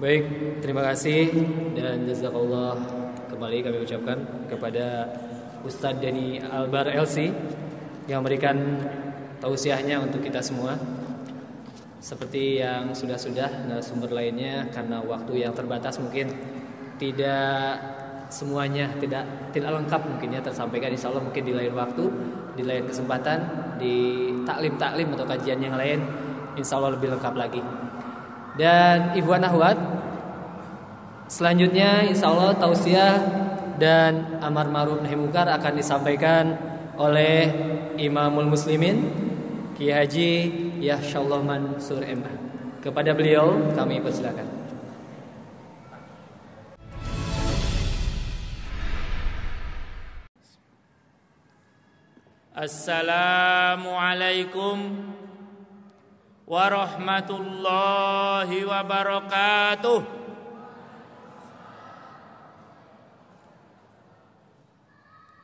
Baik, terima kasih dan jazakallah kembali kami ucapkan kepada Ustadz Denny Albar LC yang memberikan tausiahnya untuk kita semua. Seperti yang sudah-sudah narasumber lainnya, karena waktu yang terbatas mungkin tidak semuanya tidak lengkap mungkin ya tersampaikan. Insya Allah mungkin di lain waktu, di lain kesempatan, di taklim atau kajian yang lain, insya Allah lebih lengkap lagi. Dan ikhwan akhwat, selanjutnya insya Allah tausiah dan amar ma'ruf nahi munkar akan disampaikan oleh Imamul Muslimin Kiai Haji Yahyallah Mansur MA. Kepada beliau kami persilakan. Assalamualaikum warahmatullahi wabarakatuh.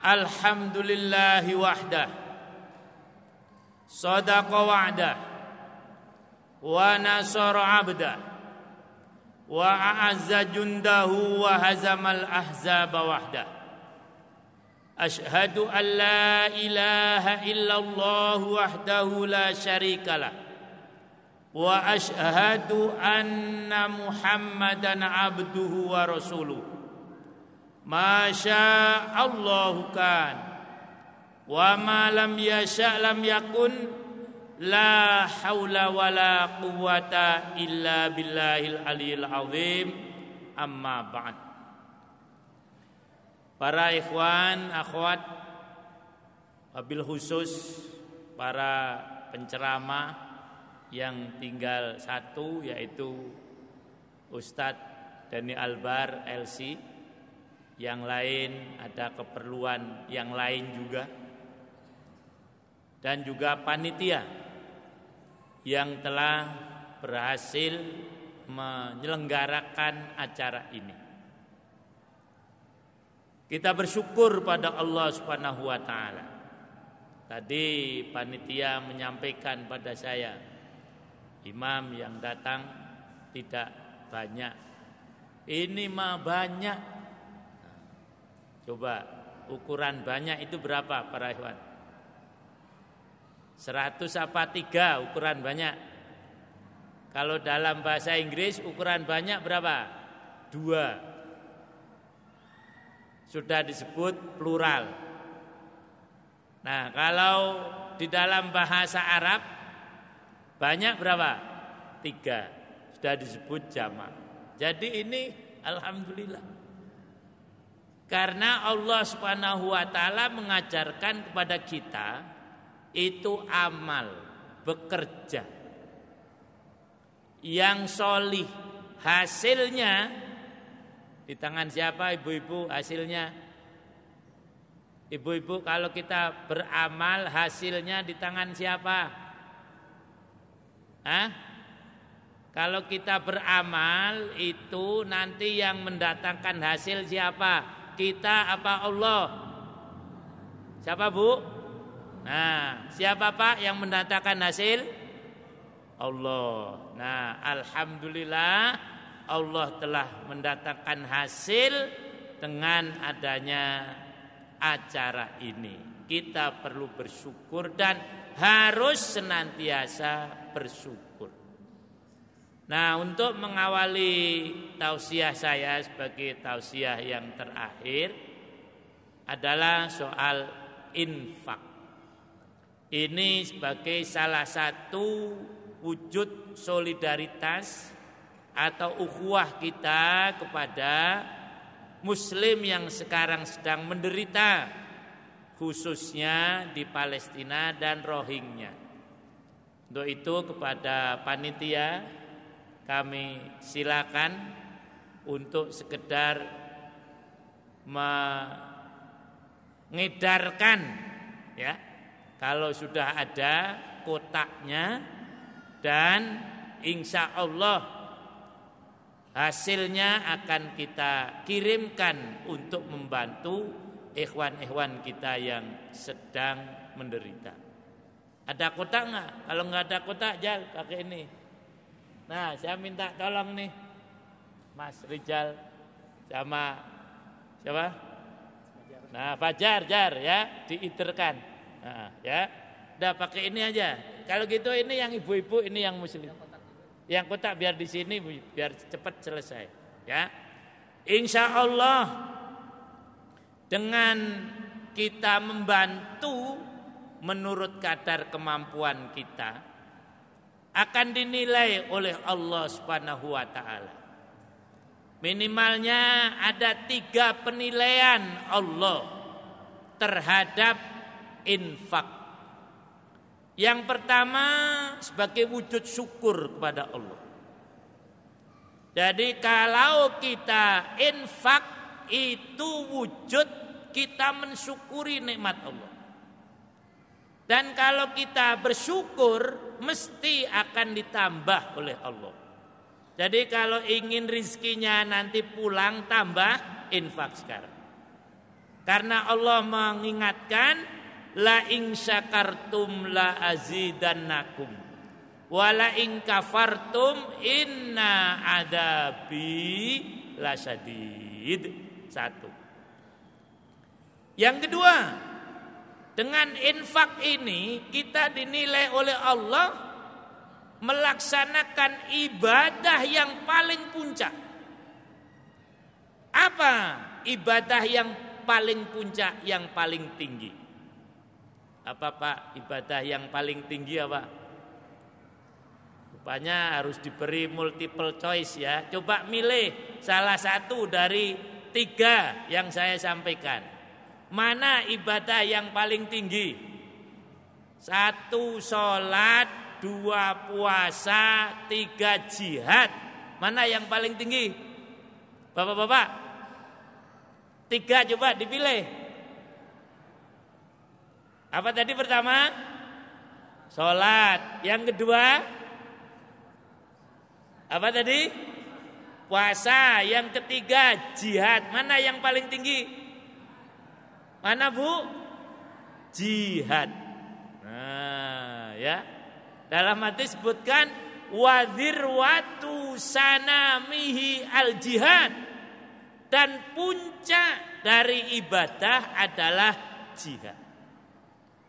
Alhamdulillahi wahdah, sadaqa wa'dah, wa nasara abdah, wa a'azza jundahu wa hazamal ahzaba wahdah. Ashhadu an la ilaha illallah wahdahu la syarikalah, wa ashhadu anna Muhammadan abduhu wa rasuluh. Masya Allahu kan, wa ma lam yasha lam yakun, la haula wa la quwwata illa billahil aliyil azim. Amma ba'd. Para ikhwan, akhwat, wabil khusus para penceramah yang tinggal satu, yaitu Ustadz Denny Albar LC. Yang lain ada keperluan yang lain juga. Dan juga panitia yang telah berhasil menyelenggarakan acara ini. Kita bersyukur pada Allah Subhanahu wa taala. Tadi panitia menyampaikan pada saya, imam yang datang tidak banyak. Ini mah banyak. Coba ukuran banyak itu berapa para ikhwan? 100 apa 3 ukuran banyak? Kalau dalam bahasa Inggris ukuran banyak berapa? 2. Sudah disebut plural. Nah, kalau di dalam bahasa Arab banyak berapa? 3. Sudah disebut jamak. Jadi ini alhamdulillah. Karena Allah Subhanahu wa taala mengajarkan kepada kita itu amal, bekerja yang solih, hasilnya di tangan siapa ibu-ibu? Hasilnya ibu-ibu, kalau kita beramal hasilnya di tangan siapa? Kalau kita beramal itu nanti yang mendatangkan hasil siapa? Kita apa Allah? Siapa Bu? Nah, siapa Pak yang mendatangkan hasil? Allah. Nah, alhamdulillah Allah telah mendatangkan hasil dengan adanya acara ini. Kita perlu bersyukur dan harus senantiasa bersyukur. Nah, untuk mengawali tausiah saya sebagai tausiah yang terakhir adalah soal infak. Ini sebagai salah satu wujud solidaritas atau ukhuwah kita kepada muslim yang sekarang sedang menderita, khususnya di Palestina dan Rohingya. Untuk itu kepada panitia kami silakan untuk sekedar mengedarkan ya, kalau sudah ada kotaknya, dan insya Allah hasilnya akan kita kirimkan untuk membantu ikhwan-ikhwan kita yang sedang menderita. Ada kotak nggak? Kalau nggak ada kotak, Jal pakai ini. Nah, saya minta tolong nih. Mas Rijal sama siapa? Nah, Fajar Jar ya, diiterkan. Nah, ya. Udah pakai ini aja. Kalau gitu ini yang ibu-ibu, ini yang muslim. Yang kotak biar di sini biar cepat selesai, ya. Insya Allah dengan kita membantu menurut kadar kemampuan kita akan dinilai oleh Allah Subhanahu wa taala. Minimalnya ada 3 penilaian Allah terhadap infak. Yang pertama sebagai wujud syukur kepada Allah. Jadi kalau kita infak itu wujud kita mensyukuri nikmat Allah. Dan kalau kita bersyukur mesti akan ditambah oleh Allah. Jadi kalau ingin rizkinya nanti pulang tambah infak sekarang. Karena Allah mengingatkan la in syakartum la azidannakum wa la in kafartum inna adabi lasyadid. 1. Yang kedua, dengan infak ini kita dinilai oleh Allah melaksanakan ibadah yang paling puncak. Apa ibadah yang paling puncak, yang paling tinggi? Apa Pak ibadah yang paling tinggi apa? Rupanya harus diberi multiple choice ya. Coba milih salah satu dari 3 yang saya sampaikan. Mana ibadah yang paling tinggi? 1 sholat, 2 puasa, 3 jihad. Mana yang paling tinggi? Bapak-bapak 3 coba dipilih. Apa tadi pertama? Sholat. Yang kedua? Apa tadi? Puasa. Yang ketiga jihad. Mana yang paling tinggi? Mana Bu? Jihad. Nah ya. Dalam hadis sebutkan wadhirwatu sanamihi al jihad. Dan puncak dari ibadah adalah jihad.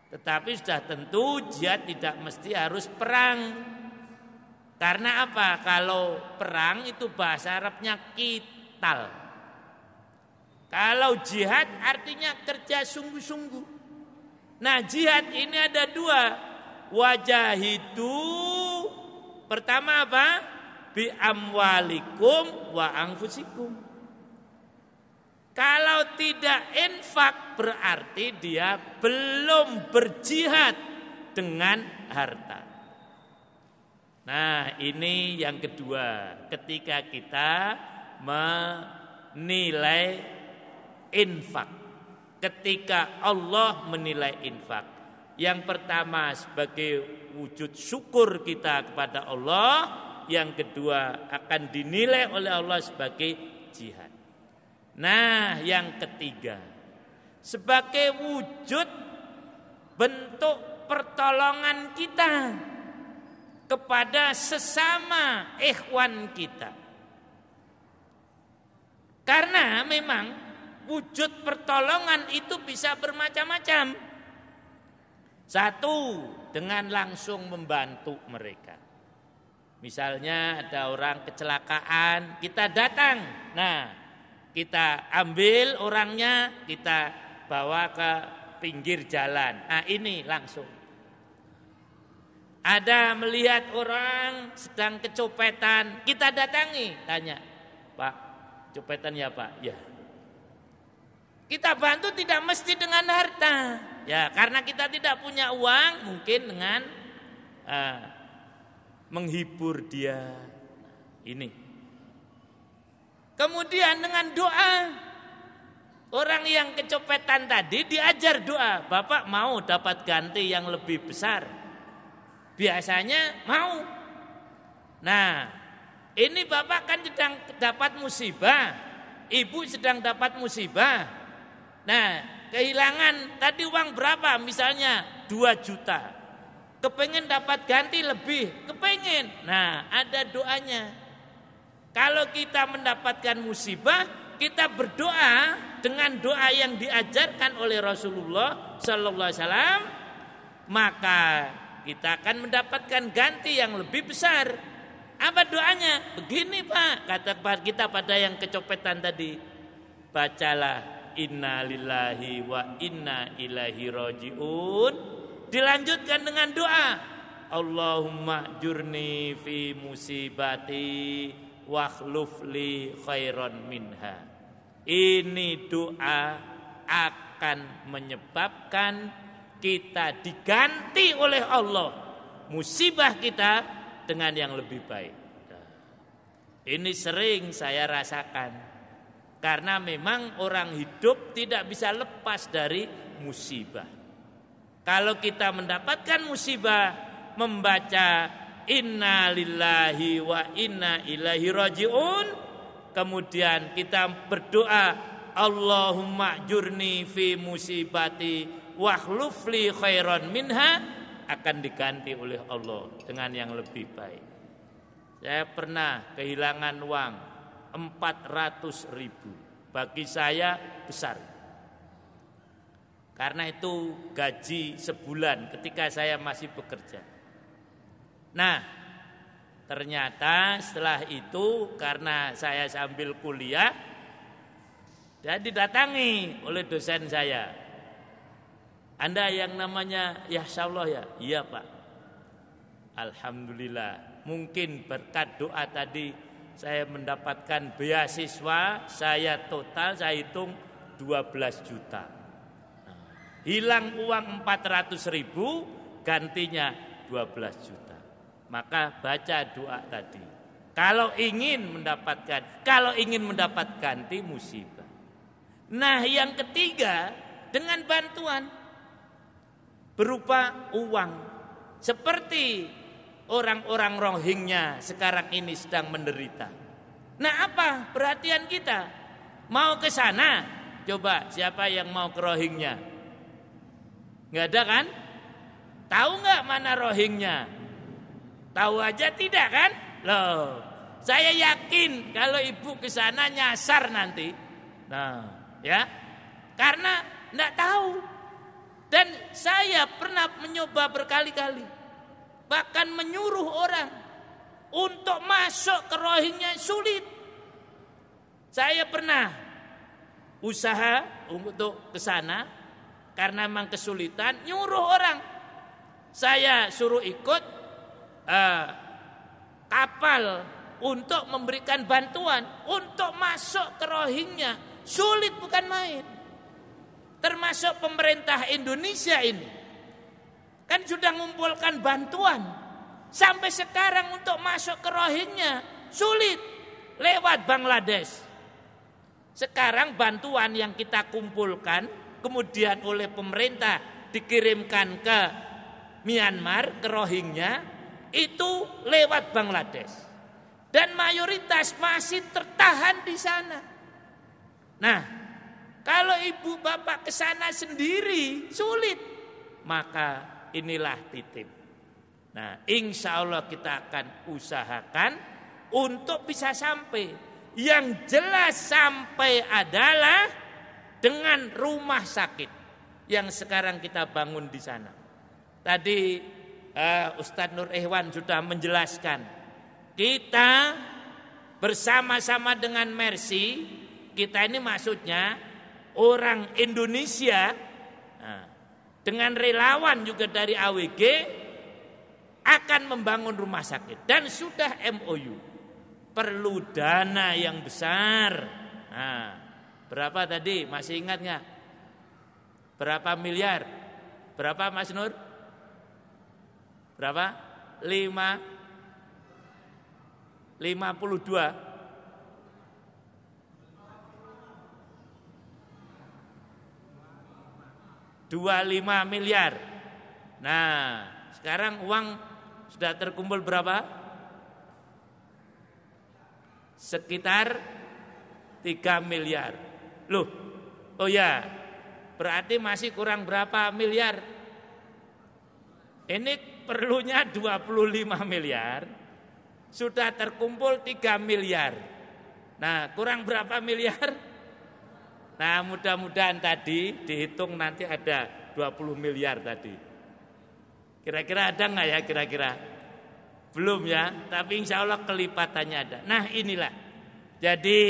Tetapi sudah tentu jihad tidak mesti harus perang. Karena apa? Kalau perang itu bahasa Arabnya qital. Kalau jihad artinya kerja sungguh-sungguh. Nah jihad ini ada 2. Wajahidu. Pertama apa? Bi amwalikum wa anfusikum. Kalau tidak infak berarti dia belum berjihad dengan harta. Nah ini yang kedua ketika kita menilai infak. Ketika Allah menilai infak. Yang pertama sebagai wujud syukur kita kepada Allah. Yang kedua akan dinilai oleh Allah sebagai jihad. Nah yang ketiga sebagai wujud bentuk pertolongan kita kepada sesama ikhwan kita. Karena memang wujud pertolongan itu bisa bermacam-macam. 1, dengan langsung membantu mereka. Misalnya ada orang kecelakaan, kita datang. Nah kita ambil orangnya, kita bawa ke pinggir jalan. Nah ini langsung. Ada melihat orang sedang kecopetan, kita datangi, tanya, Pak, copetan ya Pak? Ya. Kita bantu tidak mesti dengan harta. Ya, karena kita tidak punya uang, mungkin dengan menghibur dia. Ini. Kemudian dengan doa. Orang yang kecopetan tadi diajar doa. Bapak mau dapat ganti yang lebih besar? Biasanya mau. Nah, ini bapak kan sedang dapat musibah. Ibu sedang dapat musibah. Nah, kehilangan tadi uang berapa? Misalnya 2 juta. Kepengen dapat ganti lebih, kepengen. Nah, ada doanya. Kalau Kalau kita mendapatkan musibah, kita berdoa dengan doa yang diajarkan oleh Rasulullah sallallahu alaihi wasallam, maka kita akan mendapatkan ganti yang lebih besar. Apa doanya? Begini Pak, kata kita pada yang kecopetan tadi. Bacalah inna lillahi wa inna ilaihi rajiun. Dilanjutkan dengan doa, Allahumma jurni fi musibati wakhluf li khairan minha. Ini doa akan menyebabkan kita diganti oleh Allah musibah kita dengan yang lebih baik. Ini sering saya rasakan, karena memang orang hidup tidak bisa lepas dari musibah. Kalau kita mendapatkan musibah, membaca inna lillahi wa inna ilaihi rajiun, kemudian kita berdoa Allahumma jurni fi musibati wakhluf li khairan minha, akan diganti oleh Allah dengan yang lebih baik. Saya pernah kehilangan uang 400.000. Bagi saya besar. Karena itu gaji sebulan ketika saya masih bekerja. Nah, ternyata setelah itu karena saya sambil kuliah, saya didatangi oleh dosen saya. Anda yang namanya Yahsyallah ya? Iya Pak. Alhamdulillah. Mungkin berkat doa tadi saya mendapatkan beasiswa. Saya total saya hitung 12 juta. Hilang uang 400.000, gantinya 12 juta. Maka baca doa tadi. Kalau ingin mendapat ganti musibah. Nah, yang ketiga, dengan bantuan berupa uang, seperti orang-orang Rohingya sekarang ini sedang menderita. Nah, apa perhatian kita? Mau ke sana? Coba siapa yang mau ke Rohingya? Nggak ada kan? Tahu nggak mana Rohingya? Tahu aja tidak kan? Loh, saya yakin kalau ibu ke sana nyasar nanti. Nah, ya, karena nggak tahu. Dan saya pernah mencoba berkali-kali, bahkan menyuruh orang untuk masuk ke Rohingya sulit. Saya pernah usaha untuk ke sana karena memang kesulitan, nyuruh orang. Saya suruh ikut kapal untuk memberikan bantuan untuk masuk ke Rohingya. Sulit bukan main. Termasuk pemerintah Indonesia ini kan sudah mengumpulkan bantuan sampai sekarang untuk masuk ke Rohingya sulit lewat Bangladesh. Sekarang bantuan yang kita kumpulkan kemudian oleh pemerintah dikirimkan ke Myanmar, ke Rohingya, itu lewat Bangladesh. Dan mayoritas masih tertahan di sana. Nah, kalau ibu bapak ke sana sendiri sulit, maka inilah titip. Nah, insya Allah kita akan usahakan untuk bisa sampai. Yang jelas sampai adalah dengan rumah sakit yang sekarang kita bangun di sana. Tadi Ustadz Nur Ihwan sudah menjelaskan, kita bersama-sama dengan Mercy, kita ini maksudnya orang Indonesia dengan relawan juga dari AWG akan membangun rumah sakit dan sudah MOU. Perlu dana yang besar. Nah, berapa tadi? Masih ingat nggak? Berapa miliar? Berapa Mas Nur? Berapa? 52. 25 miliar. Nah, sekarang uang sudah terkumpul berapa? Sekitar 3 miliar. Loh, oh ya, berarti masih kurang berapa miliar? Ini perlunya 25 miliar. Sudah terkumpul 3 miliar. Nah, kurang berapa miliar? Nah, mudah-mudahan tadi dihitung nanti ada 20 miliar tadi. Kira-kira ada nggak ya kira-kira? Belum ya, tapi insya Allah kelipatannya ada. Nah inilah, jadi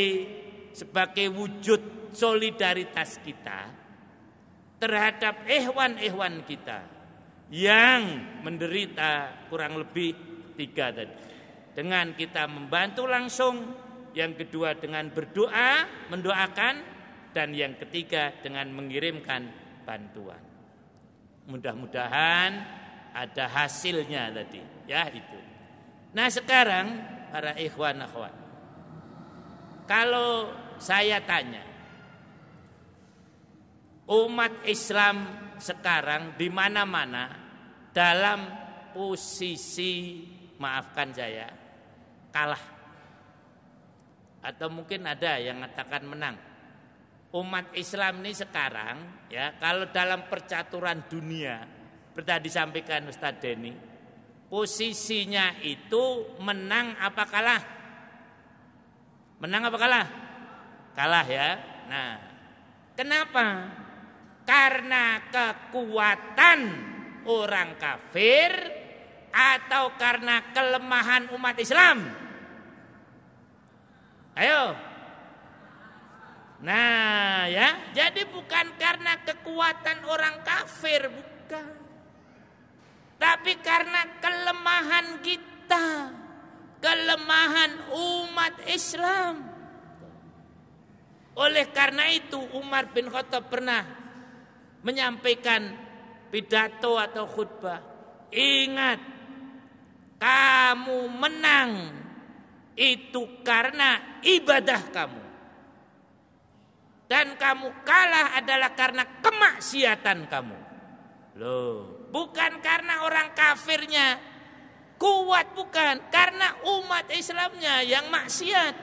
sebagai wujud solidaritas kita terhadap ikhwan-ikhwan kita yang menderita kurang lebih 3 tadi. Dengan kita membantu langsung, yang kedua dengan berdoa, mendoakan, dan yang ketiga dengan mengirimkan bantuan. Mudah-mudahan ada hasilnya tadi, ya itu. Nah sekarang para ikhwan akhwat, kalau saya tanya, umat Islam sekarang di mana-mana dalam posisi, maafkan saya, kalah. Atau mungkin ada yang mengatakan menang. Umat Islam ini sekarang, ya, kalau dalam percaturan dunia, seperti disampaikan Ustadz Denny, posisinya itu menang apa kalah? Menang apa kalah? Kalah ya. Nah, kenapa? Karena kekuatan orang kafir atau karena kelemahan umat Islam? Ayo. Nah ya, jadi bukan karena kekuatan orang kafir, bukan. Tapi karena kelemahan kita, kelemahan umat Islam. Oleh karena itu Umar bin Khattab pernah menyampaikan pidato atau khutbah. Ingat, kamu menang itu karena ibadah kamu. Dan kamu kalah adalah karena kemaksiatan kamu. Loh, bukan karena orang kafirnya kuat, bukan. Karena umat Islamnya yang maksiat.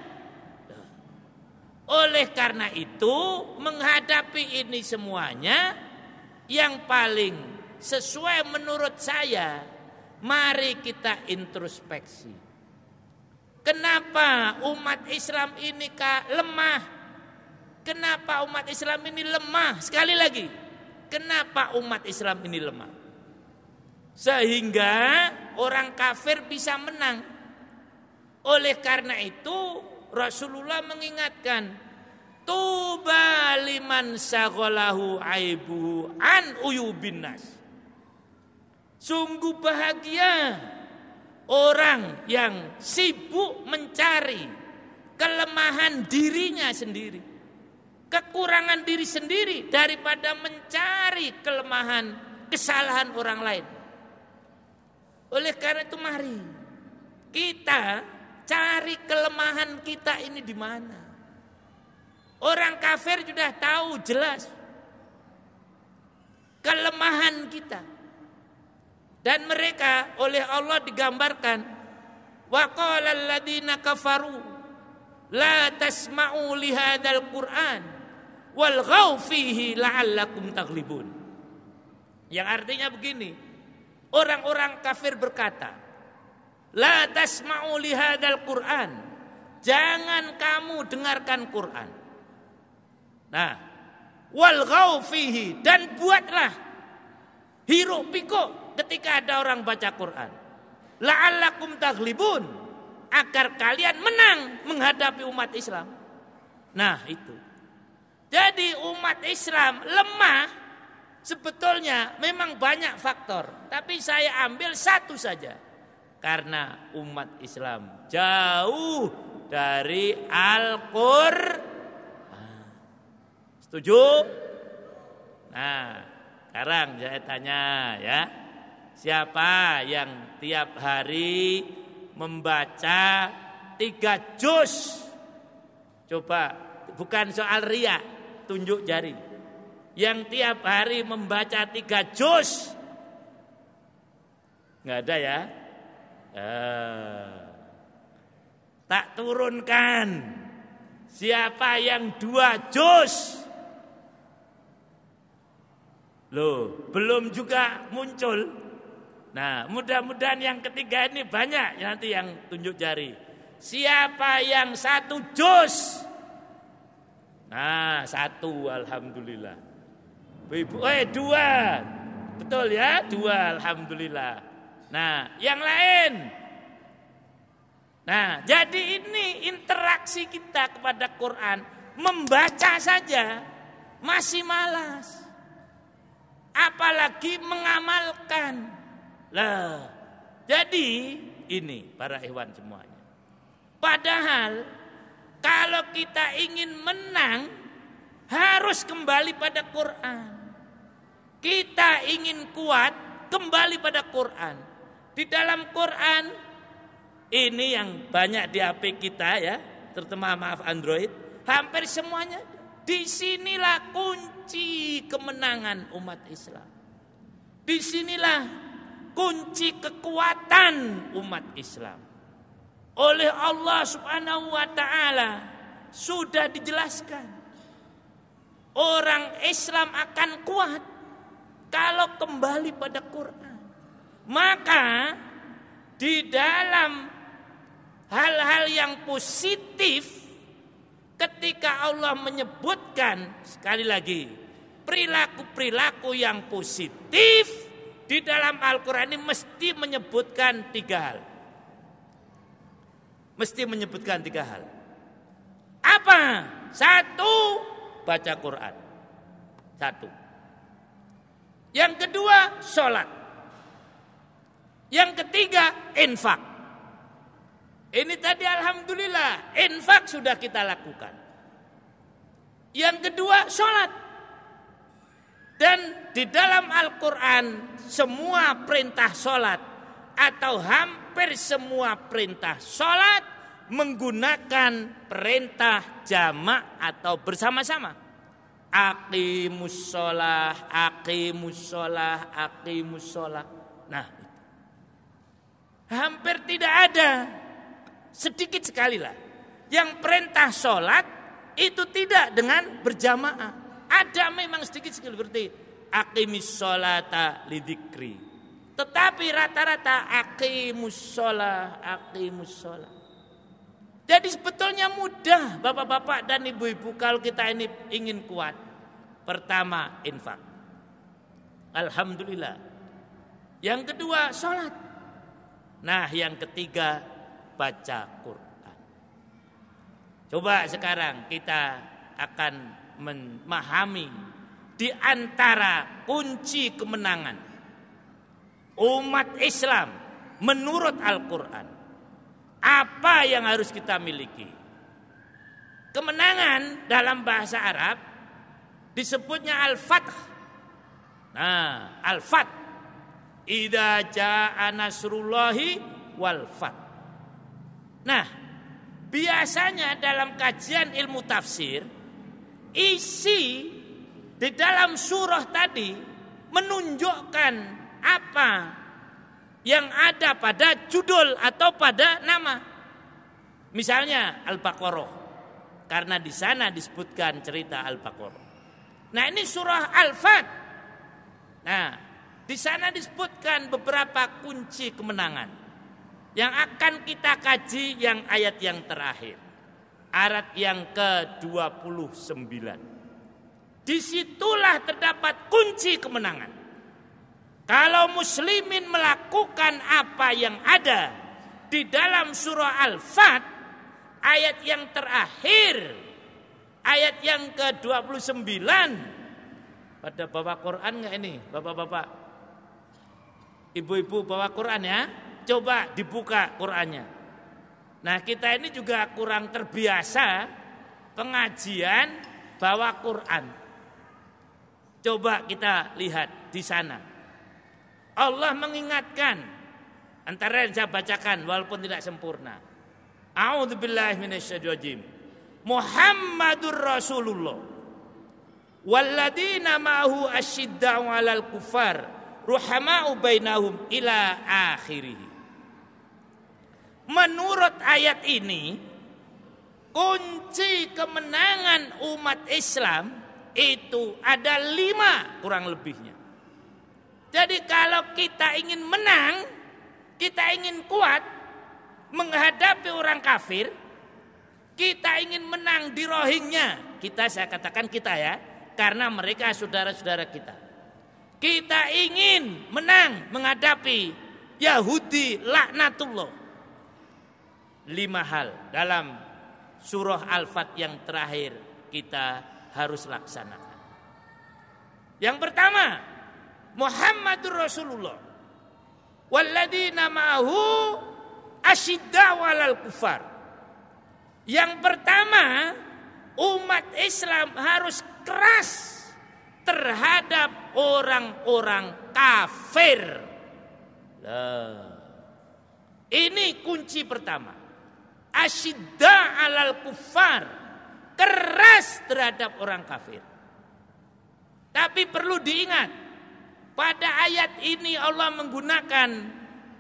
Oleh karena itu, menghadapi ini semuanya, yang paling sesuai menurut saya, mari kita introspeksi. Kenapa umat Islam ini lemah? Kenapa umat Islam ini lemah? Sekali lagi, kenapa umat Islam ini lemah? Sehingga orang kafir bisa menang. Oleh karena itu Rasulullah mengingatkan, tuba liman saghalahu aibuhu an uyubin nas. Sungguh bahagia orang yang sibuk mencari kelemahan dirinya sendiri, kekurangan diri sendiri, daripada mencari kelemahan, kesalahan orang lain. Oleh karena itu mari kita cari kelemahan kita ini di mana. Orang kafir sudah tahu jelas kelemahan kita. Dan mereka oleh Allah digambarkan, wa qala alladziina kafaru la tasma'u li hadzal qur'an walghaw fihi la'allakum taghlibun. Yang artinya begini, orang-orang kafir berkata, la tasma'u li hadzal qur'an, jangan kamu dengarkan Quran. Nah, walghaw fihi, dan buatlah hiruk pikuk ketika ada orang baca Quran. La'allakum taghlibun, agar kalian menang menghadapi umat Islam. Nah itu. Jadi umat Islam lemah sebetulnya memang banyak faktor, tapi saya ambil satu saja. Karena umat Islam jauh dari Al-Qur'an. Setuju? Nah, sekarang saya tanya ya, siapa yang tiap hari membaca 3 juz? Coba, bukan soal riya, tunjuk jari. Yang tiap hari membaca 3 juz? Nggak ada ya? Tak turunkan. Siapa yang 2 juz? Loh, belum juga muncul. Nah, mudah-mudahan yang ketiga ini banyak nanti yang tunjuk jari. Siapa yang 1 juz? Nah, 1 alhamdulillah. Ibu, 2. Betul ya? 2 alhamdulillah. Nah, yang lain. Nah, jadi ini interaksi kita kepada Quran, membaca saja masih malas. Apalagi mengamalkan. Lah, jadi ini para ikhwan semuanya. Padahal kalau kita ingin menang harus kembali pada Quran. Kita ingin kuat kembali pada Quran. Di dalam Quran ini yang banyak di HP kita ya, terutama maaf Android, hampir semuanya. Disinilah kunci kemenangan umat Islam. Disinilah kunci kekuatan umat Islam. Oleh Allah Subhanahu wa taala sudah dijelaskan. Orang Islam akan kuat kalau kembali pada Quran. Maka di dalam hal-hal yang positif, ketika Allah menyebutkan sekali lagi perilaku-perilaku yang positif di dalam Al-Quran ini mesti menyebutkan 3 hal. Mesti menyebutkan 3 hal. Apa? 1, baca Quran. 1. Yang kedua, sholat. Yang ketiga, infak. Ini tadi alhamdulillah, infak sudah kita lakukan. Yang kedua, sholat. Dan di dalam Al-Quran semua perintah sholat atau hampir semua perintah sholat menggunakan perintah jamak atau bersama-sama. Aqimus sholah, aqimus sholah, aqimus sholah. Nah, hampir tidak ada, sedikit sekali lah yang perintah sholat itu tidak dengan berjamaah. Ada memang sedikit sekali seperti aqimis sholata lidzikri. Tetapi rata-rata aqimus sholah, aqimus sholah. Jadi sebetulnya mudah bapak-bapak dan ibu-ibu kalau kita ini ingin kuat. Pertama, infak. Alhamdulillah. Yang kedua, sholat. Nah, yang ketiga, baca Quran. Coba sekarang kita akan memahami di antara kunci kemenangan umat Islam menurut Al-Quran. Apa yang harus kita miliki? Kemenangan dalam bahasa Arab disebutnya Al-Fath. Nah, Al-Fath. Idza jaa nasrullahi wal fath. Nah, biasanya dalam kajian ilmu tafsir, isi di dalam surah tadi menunjukkan apa yang ada pada judul atau pada nama. Misalnya Al-Baqarah, karena di sana disebutkan cerita Al-Baqarah. Nah, ini surah Al-Fath. Nah, di sana disebutkan beberapa kunci kemenangan yang akan kita kaji yang ayat yang terakhir. Ayat yang ke-29. Disitulah terdapat kunci kemenangan. Kalau muslimin melakukan apa yang ada di dalam surah Al-Fath, ayat yang terakhir, ayat yang ke-29. Pada bawa Quran enggak ini, bapak-bapak? Ibu-ibu bawa Quran ya? Coba dibuka Qurannya. Nah, kita ini juga kurang terbiasa pengajian bawa Quran. Coba kita lihat di sana. Allah mengingatkan, antara yang saya bacakan walaupun tidak sempurna. A'udzubillahi minasyaitonir rajim. Muhammadur Rasulullah walladzina ma'ahu asyidda'u 'alal kuffar ruhama'u bainahum ila akhirih. Menurut ayat ini, kunci kemenangan umat Islam itu ada 5 kurang lebihnya. Jadi kalau kita ingin menang, kita ingin kuat, menghadapi orang kafir, kita ingin menang di rohingnya. Saya katakan kita ya, karena mereka saudara-saudara kita. Kita ingin menang menghadapi Yahudi laknatullah. 5 hal dalam surah Al-Fat yang terakhir kita harus laksanakan. Yang pertama, Muhammadur Rasulullah walladzina ma'ahu asyiddaw 'alal kufar. Yang pertama, umat Islam harus keras terhadap orang-orang kafir. Ini kunci pertama. Asyidda 'alal kufar, keras terhadap orang kafir. Tapi perlu diingat, pada ayat ini Allah menggunakan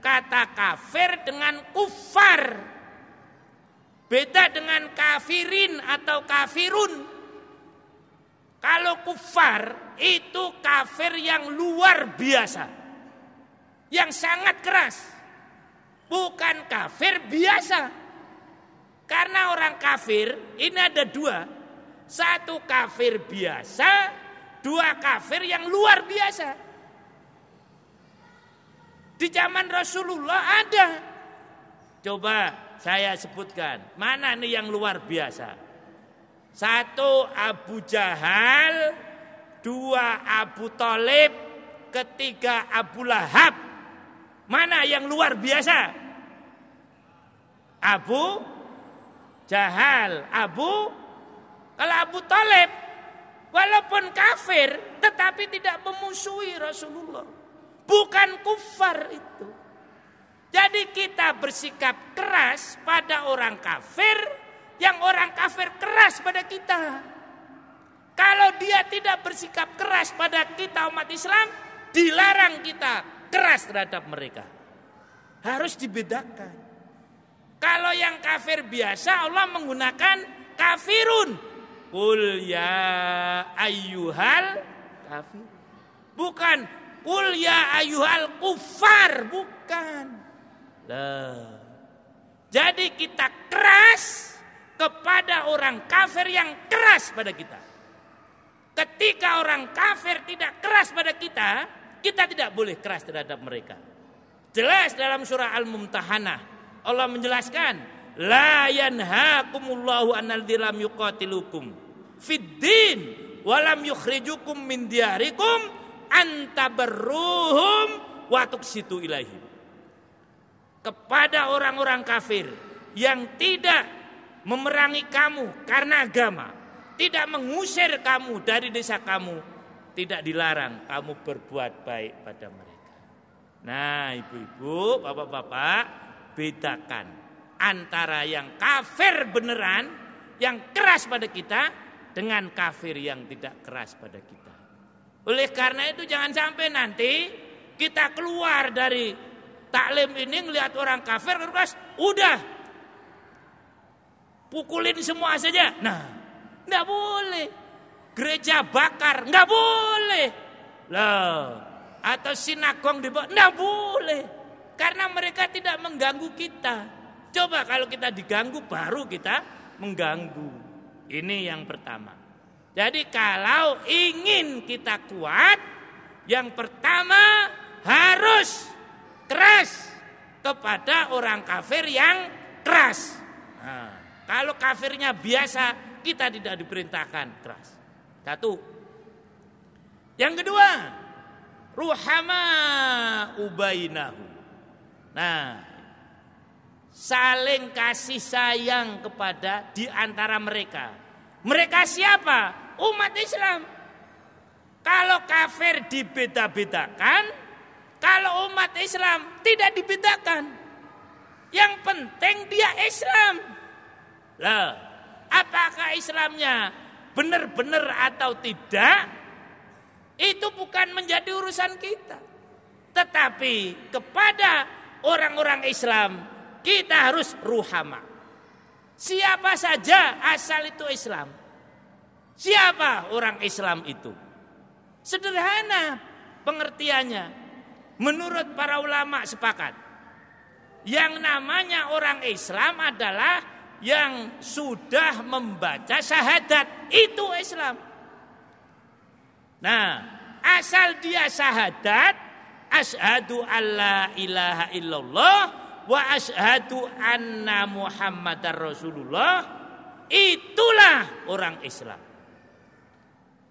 kata kafir dengan kufar. Beda dengan kafirin atau kafirun. Kalau kufar itu kafir yang luar biasa, yang sangat keras. Bukan kafir biasa. Karena orang kafir ini ada 2. 1 kafir biasa, 2 kafir yang luar biasa. Di zaman Rasulullah ada. Coba saya sebutkan, mana nih yang luar biasa? 1 Abu Jahal, 2 Abu Thalib, 3 Abu Lahab. Mana yang luar biasa? Abu Jahal, kalau Abu Thalib walaupun kafir tetapi tidak memusuhi Rasulullah. Bukan kufar itu. Jadi kita bersikap keras pada orang kafir, yang orang kafir keras pada kita. Kalau dia tidak bersikap keras pada kita umat Islam, dilarang kita keras terhadap mereka. Harus dibedakan. Kalau yang kafir biasa Allah menggunakan kafirun. Qul ya ayyuhal kafir. Bukan qul ya ayyuhal kufar, bukan. Jadi kita keras kepada orang kafir yang keras pada kita. Ketika orang kafir tidak keras pada kita, kita tidak boleh keras terhadap mereka. Jelas dalam surah Al-Mumtahanah Allah menjelaskan, la yanhaakumullahu annal lam yuqatilukum fid din wa lam yukhrijukum min diyarikum antabarruhum wa tuqsitu ilaihim. Kepada orang-orang kafir yang tidak memerangi kamu karena agama, tidak mengusir kamu dari desa kamu, tidak dilarang kamu berbuat baik pada mereka. Nah, ibu-ibu, bapak-bapak, bedakan antara yang kafir beneran, yang keras pada kita, dengan kafir yang tidak keras pada kita. Oleh karena itu jangan sampai nanti kita keluar dari taklim ini ngelihat orang kafir keras, udah pukulin semua saja. Nah, nggak boleh. Gereja bakar, nggak boleh. Loh, atau sinagog dibakar, nggak boleh. Karena mereka tidak mengganggu kita. Coba kalau kita diganggu baru kita mengganggu. Ini yang pertama. Jadi kalau ingin kita kuat, yang pertama harus keras kepada orang kafir yang keras. Nah, kalau kafirnya biasa, kita tidak diperintahkan keras. 1. Yang kedua, ruhama ubainahu. Nah, saling kasih sayang kepada di antara mereka. Mereka siapa? Umat Islam. Kalau kafir dibeda-bedakan, kalau umat Islam tidak dibedakan. Yang penting dia Islam. Lah, apakah Islamnya benar-benar atau tidak? Itu bukan menjadi urusan kita. Tetapi kepada orang-orang Islam kita harus ruhama. Siapa saja asal itu Islam. Siapa orang Islam itu? Sederhana pengertiannya. Menurut para ulama sepakat. Yang namanya orang Islam adalah yang sudah membaca syahadat. Itu Islam. Nah, asal dia syahadat, asyhadu alla ilaha illallah wa asyhadu anna Muhammadar Rasulullah, itulah orang Islam.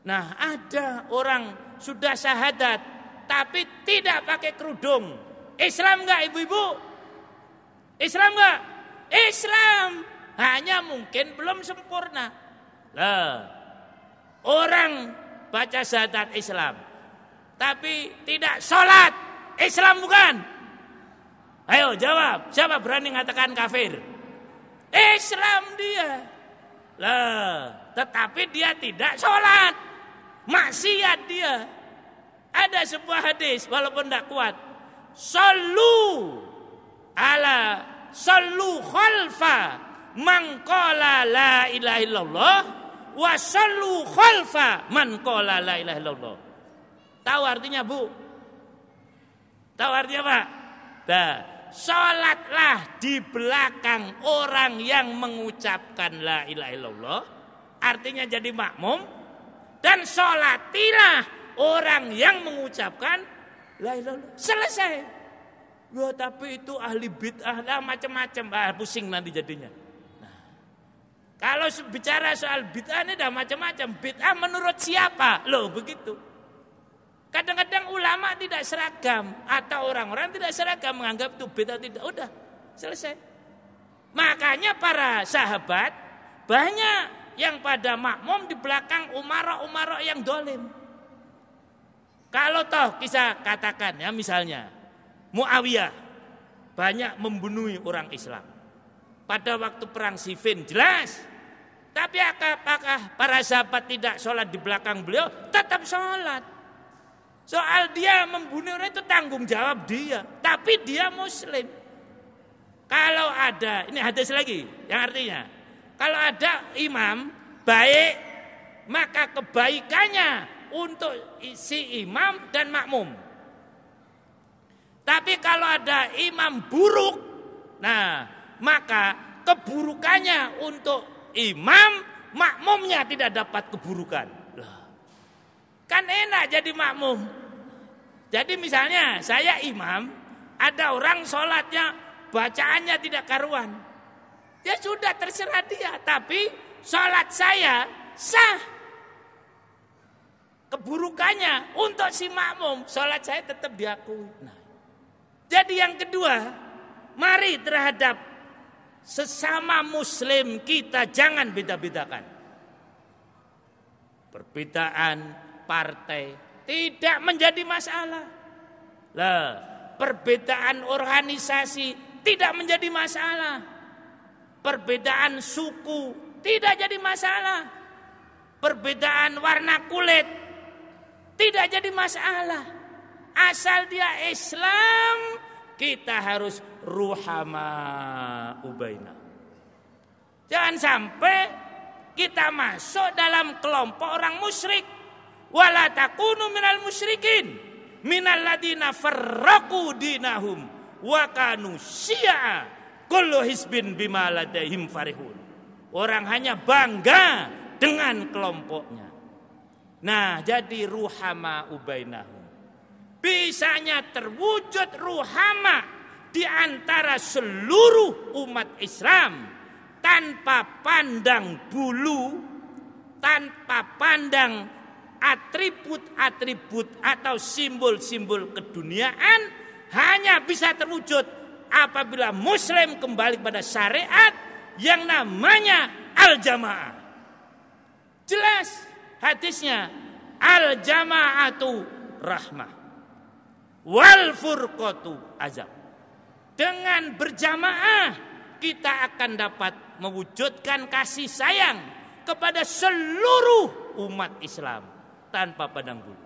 Nah, ada orang sudah syahadat tapi tidak pakai kerudung. Islam enggak ibu-ibu? Islam enggak? Islam. Hanya mungkin belum sempurna. Lah, orang baca syahadat Islam tapi tidak sholat, Islam bukan? Ayo jawab, siapa berani mengatakan kafir? Islam dia. Lah, tetapi dia tidak sholat, maksiat dia. Ada sebuah hadis walaupun tidak kuat. Sallu khalfa man qala la ilaha illallah wa sallu khalfa man qala la ilaha illallah. Tahu artinya, Bu? Tahu artinya apa? Nah, salatlah di belakang orang yang mengucapkan la ilaha illallah, artinya jadi makmum, dan salatilah orang yang mengucapkan la ilaha illallah. Selesai. Ya, tapi itu ahli bid'ah lah macam-macam, pusing nanti jadinya. Nah, kalau bicara soal bid'ah ini dah macam-macam. Bid'ah menurut siapa? Loh, begitu. Kadang-kadang ulama tidak seragam atau orang-orang tidak seragam menganggap itu bid'ah, tidak. Udah, selesai. Makanya para sahabat banyak yang pada makmum di belakang umara-umara yang dolim. Kalau toh kisah katakan ya misalnya Muawiyah banyak membunuh orang Islam pada waktu perang Siffin, jelas. Tapi apakah para sahabat tidak sholat di belakang beliau? Tetap sholat. Soal dia membunuh orang itu tanggung jawab dia, tapi dia Muslim. Kalau ada, ini hadis lagi yang artinya kalau ada imam baik, maka kebaikannya untuk si imam dan makmum. Tapi kalau ada imam buruk, nah maka keburukannya untuk imam, makmumnya tidak dapat keburukan. Kan enak jadi makmum. Jadi misalnya saya imam, ada orang sholatnya bacaannya tidak karuan, ya sudah terserah dia. Tapi sholat saya sah. Keburukannya untuk si makmum, sholat saya tetap diakui. Nah, jadi yang kedua, mari terhadap sesama muslim kita jangan beda-bedakan. Perbedaan partai tidak menjadi masalah. Lah, perbedaan organisasi tidak menjadi masalah. Perbedaan suku tidak jadi masalah. Perbedaan warna kulit tidak jadi masalah. Asal dia Islam, kita harus ruhama ubaina. Jangan sampai kita masuk dalam kelompok orang musyrik. Wala takunu minal musyrikin, minal ladina farraqu dinahum wa kanu syi'a kullu hisbin bima ladaihim farihun. Orang hanya bangga dengan kelompoknya. Nah, jadi ruhama ubainahum. Bisanya terwujud ruhama di antara seluruh umat Islam tanpa pandang bulu, tanpa pandang atribut-atribut atau simbol-simbol keduniaan, hanya bisa terwujud apabila muslim kembali pada syariat yang namanya al-jamaah. Jelas hadisnya, al-jama'atu rahmah wal furqatu azab. Dengan berjamaah kita akan dapat mewujudkan kasih sayang kepada seluruh umat Islam tanpa pandang bulu.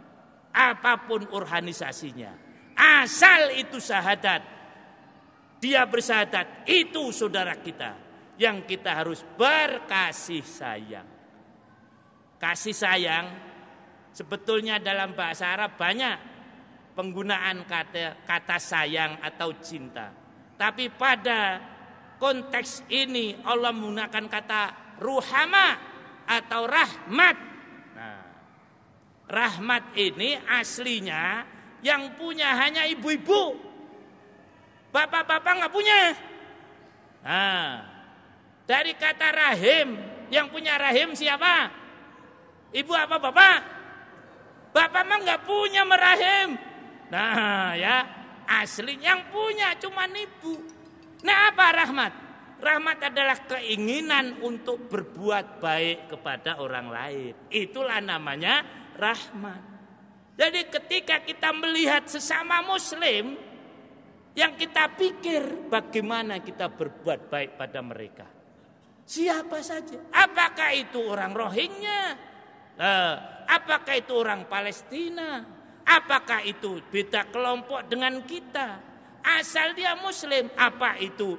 Apapun organisasinya, asal itu syahadat, dia bersyahadat, itu saudara kita yang kita harus berkasih sayang. Kasih sayang sebetulnya dalam bahasa Arab banyak penggunaan kata sayang atau cinta. Tapi pada konteks ini Allah menggunakan kata ruhama atau rahmat. Nah, rahmat ini aslinya yang punya hanya ibu-ibu. Bapak-bapak nggak punya. Nah, dari kata rahim, yang punya rahim siapa? Ibu apa bapak? Bapak mah nggak punya merahim. Nah ya, asli yang punya cuma ibu. Nah apa rahmat? Rahmat adalah keinginan untuk berbuat baik kepada orang lain. Itulah namanya rahmat. Jadi ketika kita melihat sesama muslim, yang kita pikir bagaimana kita berbuat baik pada mereka. Siapa saja. Apakah itu orang Rohingya? Apakah itu orang Palestina? Apakah itu beda kelompok dengan kita? Asal dia muslim. Apa itu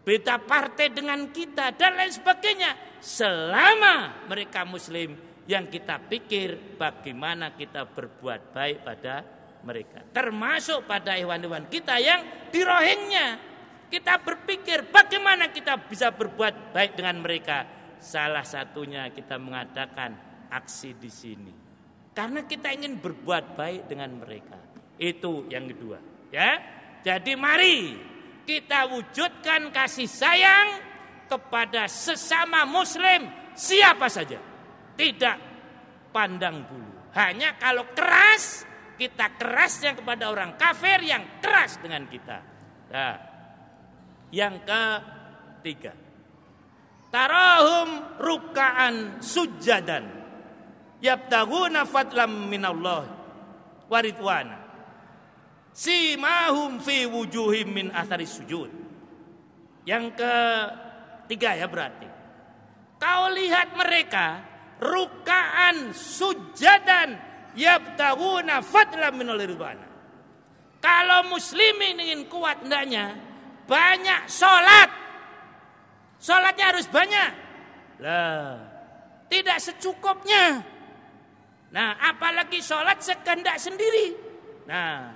beda partai dengan kita dan lain sebagainya. Selama mereka muslim, yang kita pikir bagaimana kita berbuat baik pada mereka. Termasuk pada hewan-hewan kita yang di Rohingya. Kita berpikir bagaimana kita bisa berbuat baik dengan mereka. Salah satunya kita mengadakan aksi di sini. Karena kita ingin berbuat baik dengan mereka. Itu yang kedua, ya. Jadi mari kita wujudkan kasih sayang kepada sesama muslim siapa saja. Tidak pandang bulu. Hanya kalau keras, kita kerasnya kepada orang kafir yang keras dengan kita. Nah, yang ketiga, tarahum ruka'an sujadan yabtaghuna fadlam minallah waridwana simahum fi wujuhim min athari sujud. Yang ketiga ya berarti, kau lihat mereka ruka'an sujadan yabtaghuna fadlam minallah waridwana. Kalau muslimin ingin kuat hendaknya banyak sholat. Sholatnya harus banyak. Lah, tidak secukupnya. Nah, apalagi sholat sekehendak sendiri. Nah,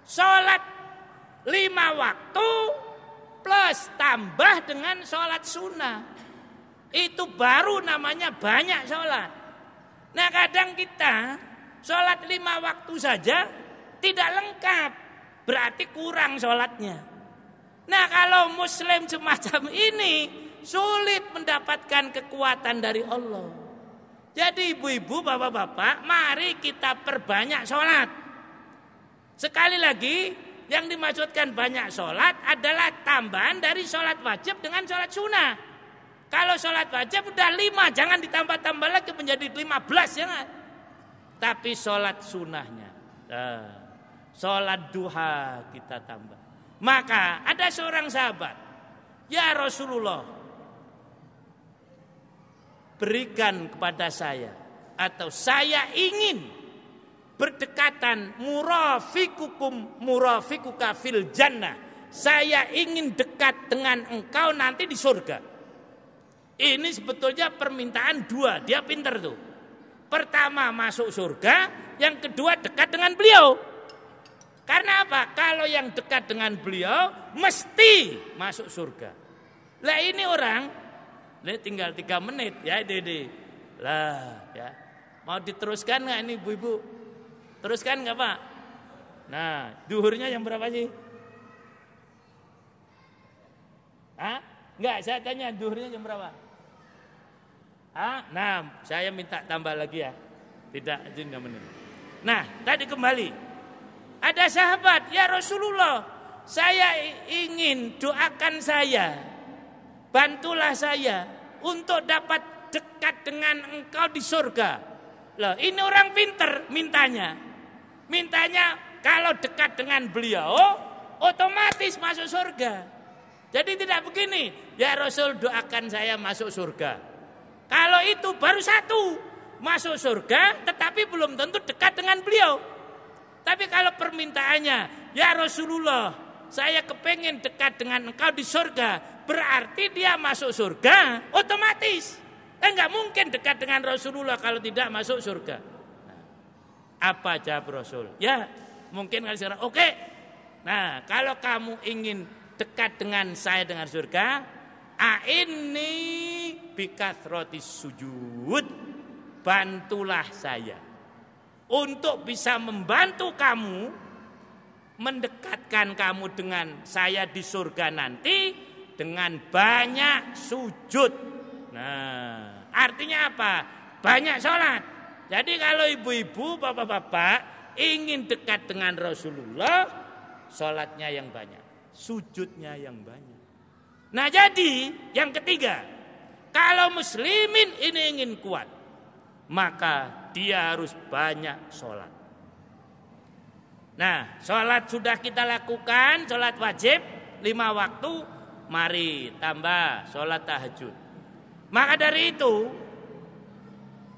sholat 5 waktu plus tambah dengan sholat sunnah. Itu baru namanya banyak sholat. Nah, kadang kita sholat 5 waktu saja tidak lengkap. Berarti kurang sholatnya. Nah kalau muslim semacam ini sulit mendapatkan kekuatan dari Allah. Jadi ibu-ibu, bapak-bapak, mari kita perbanyak sholat. Sekali lagi, yang dimaksudkan banyak sholat adalah tambahan dari sholat wajib dengan sholat sunnah. Kalau sholat wajib udah 5, jangan ditambah-tambah lagi menjadi 15, jangan. Tapi sholat sunnahnya, sholat duha kita tambah. Maka ada seorang sahabat, ya Rasulullah, berikan kepada saya, atau saya ingin berdekatan murafikuka fil jannah. Saya ingin dekat dengan engkau nanti di surga. Ini sebetulnya permintaan 2, dia pintar tuh. Pertama masuk surga, yang kedua dekat dengan beliau. Karena apa? Kalau yang dekat dengan beliau mesti masuk surga. Lah ini orang, tinggal 3 menit ya Dede. Lah ya. Mau diteruskan nggak ini ibu-ibu? Teruskan nggak Pak? Nah, duhurnya yang berapa sih? Hah? Nggak, saya tanya duhurnya jam berapa? Hah? Nah, saya minta tambah lagi ya. Tidak, itu 3 menit. Nah, tadi kembali. Ada sahabat, ya Rasulullah, saya ingin doakan saya, bantulah saya untuk dapat dekat dengan engkau di surga. Loh, ini orang pinter mintanya kalau dekat dengan beliau otomatis masuk surga. Jadi tidak begini, ya Rasul doakan saya masuk surga. Kalau itu baru 1, masuk surga tetapi belum tentu dekat dengan beliau. Tapi kalau permintaannya, ya Rasulullah, saya kepengen dekat dengan engkau di surga, berarti dia masuk surga otomatis. Enggak mungkin dekat dengan Rasulullah kalau tidak masuk surga. Nah, apa jawab Rasul? Ya, mungkin kalau sekarang, oke. Nah, kalau kamu ingin dekat dengan saya dengan surga, ini bikathrotis sujud, bantulah saya untuk bisa membantu kamu, mendekatkan kamu dengan saya di surga nanti dengan banyak sujud. Nah, artinya apa? Banyak sholat. Jadi kalau ibu-ibu, bapak-bapak ingin dekat dengan Rasulullah, sholatnya yang banyak, sujudnya yang banyak. Nah, jadi yang ketiga, kalau muslimin ini ingin kuat, maka dia harus banyak sholat. Nah, sholat sudah kita lakukan, sholat wajib 5 waktu, mari tambah sholat tahajud. Maka dari itu,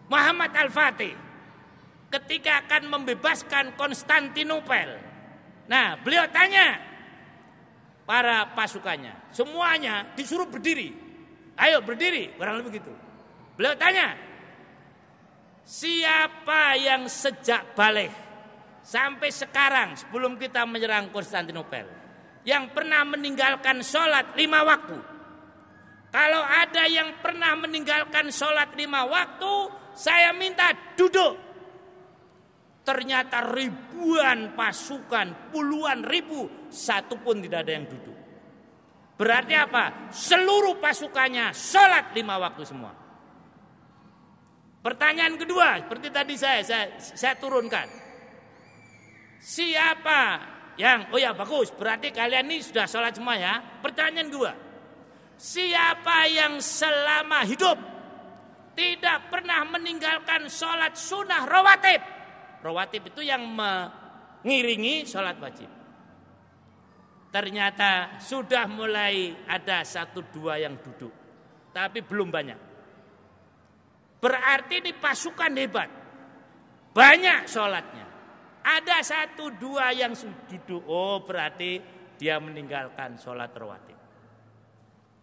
Muhammad Al-Fatih ketika akan membebaskan Konstantinopel, nah beliau tanya para pasukannya, semuanya disuruh berdiri. Ayo berdiri, kurang lebih gitu. Beliau tanya, siapa yang sejak balik sampai sekarang sebelum kita menyerang Konstantinopel yang pernah meninggalkan sholat 5 waktu? Kalau ada yang pernah meninggalkan sholat 5 waktu, saya minta duduk. Ternyata ribuan pasukan, puluhan ribu, satu pun tidak ada yang duduk. Berarti apa? Seluruh pasukannya sholat 5 waktu semua. Pertanyaan kedua, seperti tadi saya turunkan. Siapa yang, oh ya bagus, berarti kalian ini sudah sholat semua ya. Pertanyaan kedua, siapa yang selama hidup tidak pernah meninggalkan sholat sunnah rawatib? Rawatib itu yang mengiringi sholat wajib. Ternyata sudah mulai ada 1-2 yang duduk, tapi belum banyak. Berarti ini pasukan hebat, banyak sholatnya. Ada 1-2 yang duduk, oh berarti dia meninggalkan sholat rawatib.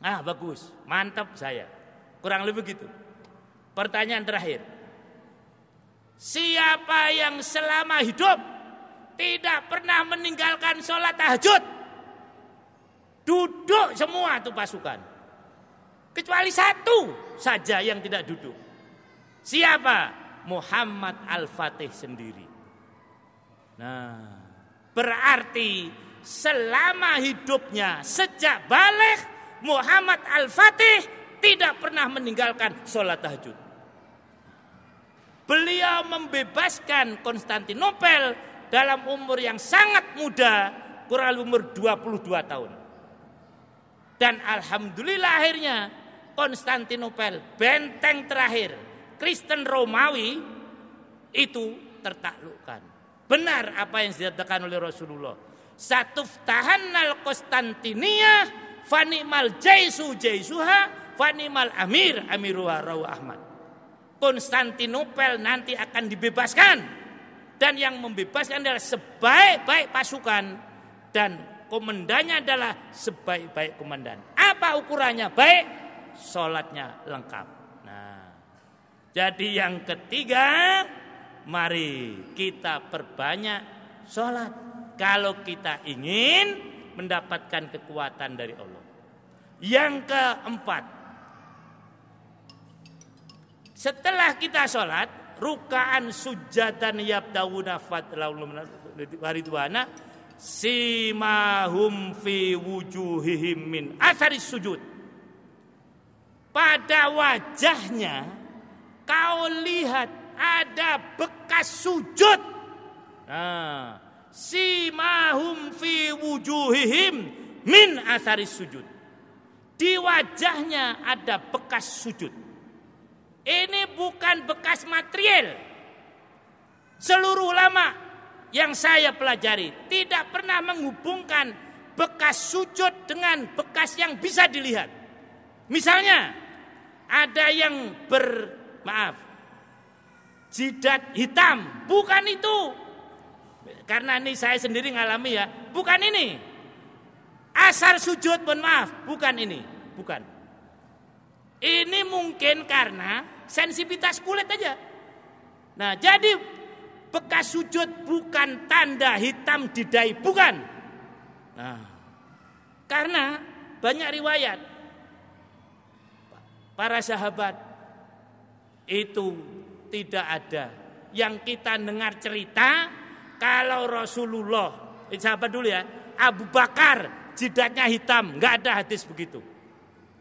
Nah bagus, mantap saya. Kurang lebih gitu. Pertanyaan terakhir, siapa yang selama hidup tidak pernah meninggalkan sholat tahajud? Duduk semua tuh pasukan, kecuali 1 saja yang tidak duduk. Siapa? Muhammad Al-Fatih sendiri. Nah, berarti selama hidupnya sejak balik Muhammad Al-Fatih tidak pernah meninggalkan sholat tahajud. Beliau membebaskan Konstantinopel dalam umur yang sangat muda, kurang umur 22 tahun. Dan alhamdulillah akhirnya Konstantinopel, benteng terakhir Kristen Romawi itu tertaklukkan. Benar apa yang dikatakan oleh Rasulullah. Satuftahannal Konstantinia fanimal jaisu jaisuha fanimal amir amiruha rawu Ahmad. Konstantinopel nanti akan dibebaskan, dan yang membebaskan adalah sebaik-baik pasukan dan komandannya adalah sebaik-baik komandan. Apa ukurannya baik? Sholatnya lengkap. Nah, jadi yang ketiga, mari kita perbanyak sholat kalau kita ingin mendapatkan kekuatan dari Allah. Yang keempat, setelah kita sholat, rukaan sujadan yabdawuna fatlaulum waridwana simahum fi wujuhihim min atharis sujud. Pada wajahnya kau lihat ada bekas sujud. Nah, simahum fi wujuhihim min atharis sujud. Di wajahnya ada bekas sujud. Ini bukan bekas material. Seluruh ulama yang saya pelajari tidak pernah menghubungkan bekas sujud dengan bekas yang bisa dilihat. Misalnya ada yang jidat hitam, bukan itu. Karena ini saya sendiri ngalami ya, bukan ini. Asar sujud, mohon maaf, bukan ini, bukan. Ini mungkin karena sensitivitas kulit aja. Nah, jadi bekas sujud bukan tanda hitam di dahi, bukan. Nah, karena banyak riwayat para sahabat itu tidak ada yang kita dengar cerita kalau Rasulullah, sahabat dulu ya, Abu Bakar jidatnya hitam, nggak ada hadis begitu.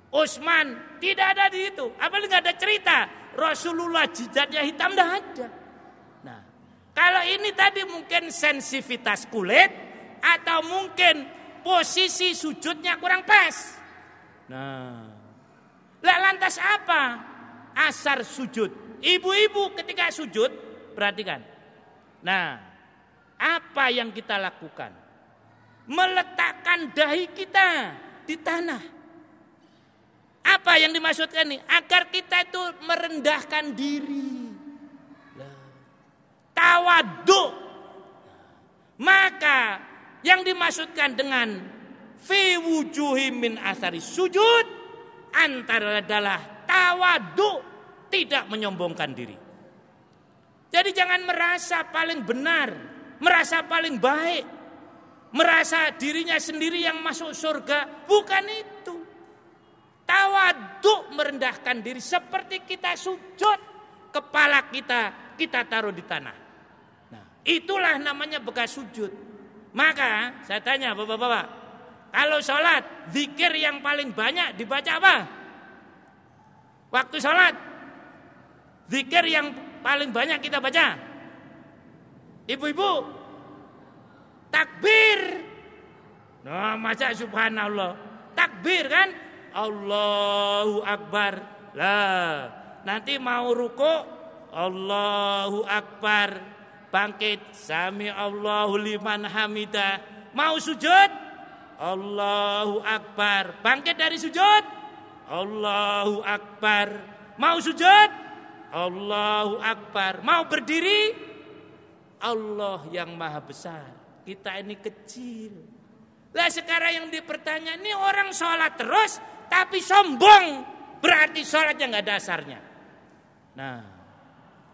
Utsman tidak ada di itu, apalagi nggak ada cerita Rasulullah jidatnya hitam, nggak ada. Nah, kalau ini tadi mungkin sensitivitas kulit atau mungkin posisi sujudnya kurang pas. Nah, lah lantas apa asar sujud? Ibu-ibu ketika sujud perhatikan. Nah, apa yang kita lakukan? Meletakkan dahi kita di tanah. Apa yang dimaksudkan nih? Agar kita itu merendahkan diri. Tawadhu. Maka yang dimaksudkan dengan fi wujuhi min asari sujud antara adalah tawadhu, tidak menyombongkan diri. Jadi jangan merasa paling benar, merasa paling baik, merasa dirinya sendiri yang masuk surga. Bukan itu. Tawadhu, merendahkan diri seperti kita sujud, kepala kita taruh di tanah. Nah, itulah namanya bekas sujud. Maka saya tanya bapak-bapak, kalau sholat zikir yang paling banyak dibaca apa? Waktu sholat zikir yang paling banyak kita baca, ibu-ibu, takbir. Nah, masa subhanallah, takbir kan? Allahu Akbar. Lah, nanti mau ruku, Allahu Akbar. Bangkit, sami Allahu liman hamidah. Mau sujud, Allahu Akbar. Bangkit dari sujud, Allahu Akbar. Mau sujud, Allahu Akbar. Mau berdiri, Allah yang maha besar, kita ini kecil. Lah sekarang yang dipertanya, ini orang sholat terus tapi sombong, berarti sholatnya gak ada dasarnya. Nah,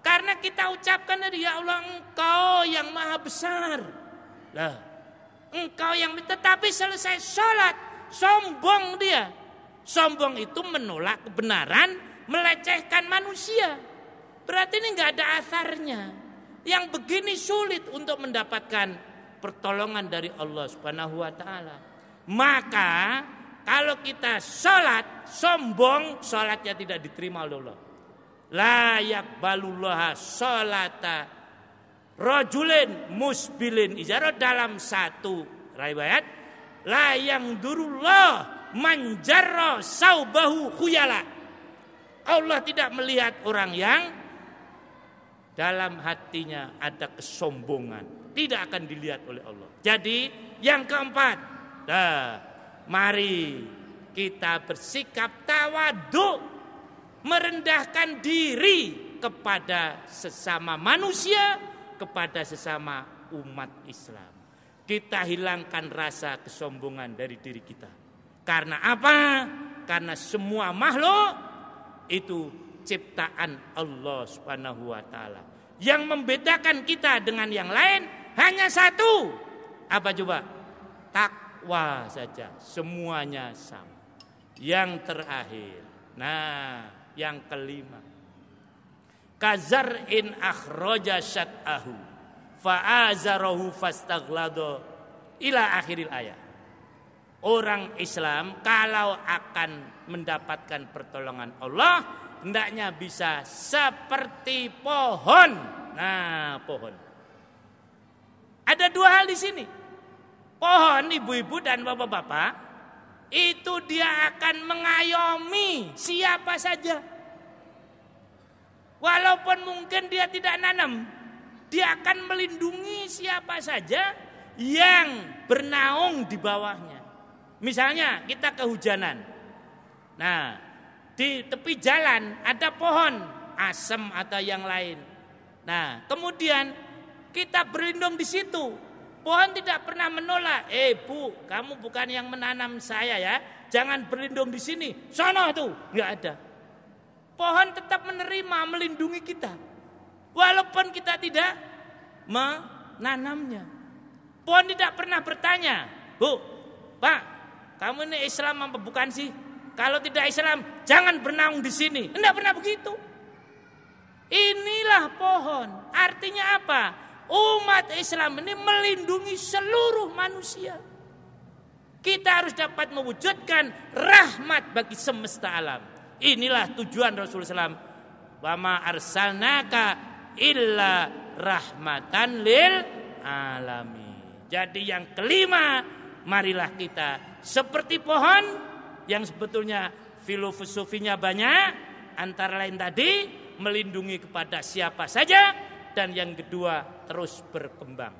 karena kita ucapkan tadi, ya Allah engkau yang maha besar. Lah, engkau yang, tetapi selesai sholat sombong dia. Sombong itu menolak kebenaran, melecehkan manusia. Berarti ini gak ada asarnya. Yang begini sulit untuk mendapatkan pertolongan dari Allah Subhanahu wa taala. Maka kalau kita sholat sombong, sholatnya tidak diterima oleh Allah. La yaqbalullaha sholata rajulin musbilin izaro, dalam satu riwayat la yang durullah manjarra saubahu khuyala. Allah tidak melihat orang yang dalam hatinya ada kesombongan, tidak akan dilihat oleh Allah. Jadi yang keempat, mari kita bersikap tawadhu, merendahkan diri kepada sesama manusia, kepada sesama umat Islam. Kita hilangkan rasa kesombongan dari diri kita. Karena apa? Karena semua makhluk itu ciptaan Allah Subhanahu wa taala. Yang membedakan kita dengan yang lain hanya satu. Apa coba? Takwa saja. Semuanya sama. Yang terakhir, nah, yang kelima, kazar'in akhraja syat'ahu fa'azarahu fastaghlado ila akhiril ayat. Orang Islam kalau akan mendapatkan pertolongan Allah, hendaknya bisa seperti pohon. Nah, pohon. Ada dua hal di sini. Pohon, ibu-ibu dan bapak-bapak, itu dia akan mengayomi siapa saja. Walaupun mungkin dia tidak nanam, dia akan melindungi siapa saja yang bernaung di bawahnya. Misalnya kita kehujanan. Nah, di tepi jalan ada pohon asem atau yang lain. Nah, kemudian kita berlindung di situ. Pohon tidak pernah menolak. Bu, kamu bukan yang menanam saya ya. Jangan berlindung di sini. Sono tuh, nggak ada. Pohon tetap menerima, melindungi kita, walaupun kita tidak menanamnya. Pohon tidak pernah bertanya, Bu, Pak, kamu ini Islam apa bukan sih? Kalau tidak Islam, jangan bernaung di sini. Tidak pernah begitu. Inilah pohon. Artinya apa? Umat Islam ini melindungi seluruh manusia. Kita harus dapat mewujudkan rahmat bagi semesta alam. Inilah tujuan Rasulullah SAW. Wa ma arsalnaka illa rahmatan lil alamin. Jadi yang kelima, marilah kita seperti pohon yang sebetulnya filosofinya banyak, antara lain tadi melindungi kepada siapa saja, dan yang kedua terus berkembang.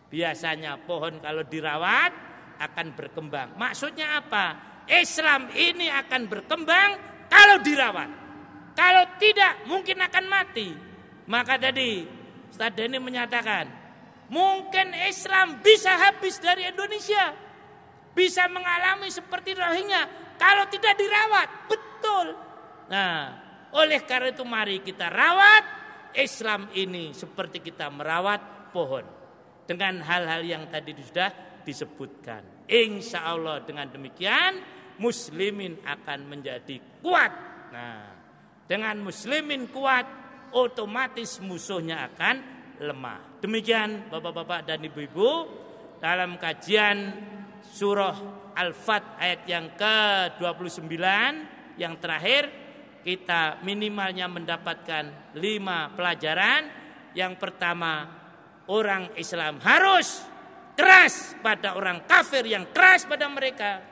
Biasanya pohon kalau dirawat akan berkembang. Maksudnya apa? Islam ini akan berkembang kalau dirawat. Kalau tidak mungkin akan mati. Maka tadi Ustaz Deni menyatakan, mungkin Islam bisa habis dari Indonesia. Bisa mengalami seperti Rohingya kalau tidak dirawat. Betul. Nah, oleh karena itu mari kita rawat Islam ini seperti kita merawat pohon. Dengan hal-hal yang tadi sudah disebutkan. Insya Allah dengan demikian muslimin akan menjadi kuat. Nah, dengan muslimin kuat, otomatis musuhnya akan lemah. Demikian Bapak-bapak dan Ibu-ibu, dalam kajian surah Al-Fat ayat yang ke-29 yang terakhir, kita minimalnya mendapatkan 5 pelajaran. Yang pertama, orang Islam harus keras pada orang kafir yang keras pada mereka.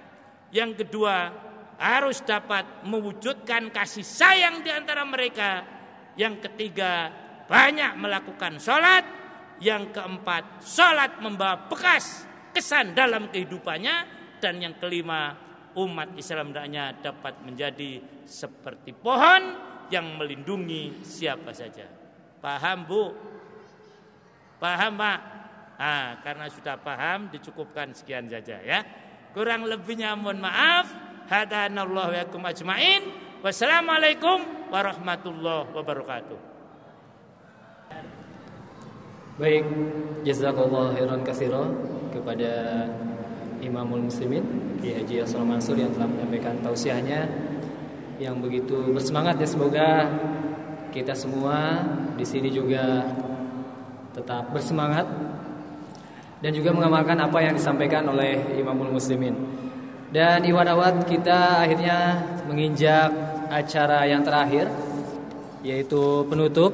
Yang kedua, harus dapat mewujudkan kasih sayang di antara mereka. Yang ketiga, banyak melakukan sholat. Yang keempat, sholat membawa bekas kesan dalam kehidupannya. Dan yang kelima, umat Islam hendaknya dapat menjadi seperti pohon yang melindungi siapa saja. Paham Bu? Paham Pak? Nah, karena sudah paham dicukupkan sekian saja ya. Kurang lebihnya mohon maaf. Hadanallahu wa yakum ajmain. Wassalamualaikum warahmatullahi wabarakatuh. Baik, jazakallahu khairan katsira kepada Imamul Muslimin Kiai Haji Hasan Mansur yang telah menyampaikan tausiahnya yang begitu bersemangat ya. Semoga kita semua di sini juga tetap bersemangat dan juga mengamalkan apa yang disampaikan oleh Imamul Muslimin. Dan iwan-awat kita akhirnya menginjak acara yang terakhir, yaitu penutup.